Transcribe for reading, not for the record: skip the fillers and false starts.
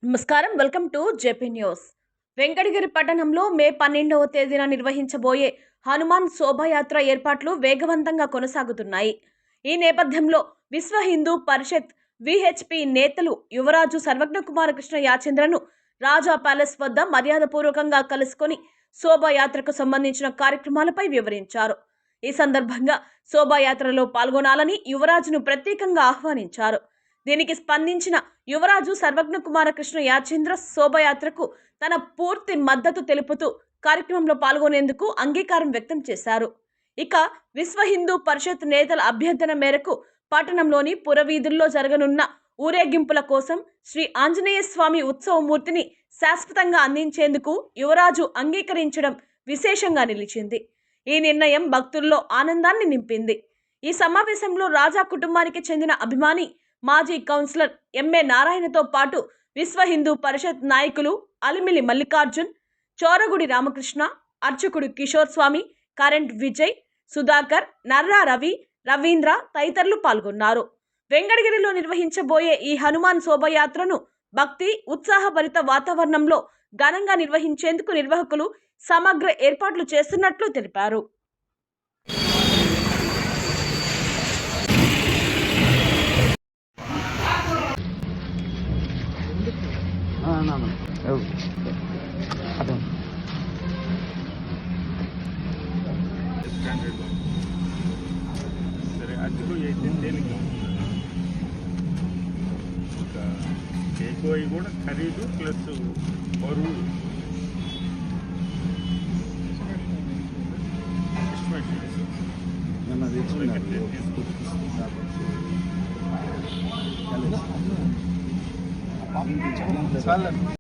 నమస్కారం, welcome to JP news. Venkatagiri పట్టణంలో మే 12వ తేదీన నిర్వహించబోయే హనుమాన్ శోభాయాత్ర ఏర్పాట్లు వేగవంతంగా కొనసాగుతున్నాయి. ఈ నేపథ్యంలో విశ్వ హిందూ పరిషత్ విహెచ్పి నేతలు యువరాజు సర్వజ్ఞకుమారకృష్ణ యాచంద్రను రాజా ప్యాలెస్ వద్ద మర్యాదపూర్వకంగా కలుసుకొని శోభాయాత్రకు సంబంధించిన కార్యక్రమాలపై వివరించారు. ఈ సందర్భంగా శోభాయాత్రలో పాల్గొనాలని యువరాజును ప్రత్యేకంగా ఆహ్వానించారు. దీనికి స్పందించిన యువరాజు సర్వజ్ఞకుమారకృష్ణ యాచంద్ర శోభాయాత్రకు తన పూర్తి మద్దతు తెలుపుతూ కార్యక్రమంలో పాల్గొనేందుకు అంగీకారం వ్యక్తం చేశారు. ఇక విశ్వ హిందూ పరిషత్ నేతల అభ్యర్థన మేరకు పట్టణంలోని పురవీధుల్లో జరగనున్న ఊరేగింపుల కోసం శ్రీ ఆంజనేయ స్వామి ఉత్సవమూర్తిని శాశ్వతంగా అందించేందుకు యువరాజు అంగీకరించడం విశేషంగా నిలిచింది. ఈ నిర్ణయం భక్తుల్లో ఆనందాన్ని నింపింది. ఈ సమావేశంలో రాజా కుటుంబానికి చెందిన అభిమాని మాజీ కౌన్సిలర్ ఎంఏ నారాయణతో పాటు విశ్వ హిందూ పరిషత్ నాయకులు అలిమిలి మల్లికార్జున్, చోరగుడి రామకృష్ణ, అర్చకుడు కిషోర్ స్వామి, కరెంట్ విజయ్, సుధాకర్, నర్రా రవి, రవీంద్ర తదితరులు పాల్గొన్నారు. వెంకటగిరిలో నిర్వహించబోయే ఈ హనుమాన్ శోభయాత్రను భక్తి ఉత్సాహభరిత వాతావరణంలో ఘనంగా నిర్వహించేందుకు నిర్వాహకులు సమగ్ర ఏర్పాట్లు చేస్తున్నట్లు తెలిపారు. సరే అటుకు అయితే తేలిక ఎక్కువ కూడా ఖరీదు ప్లస్ బరువు చాలా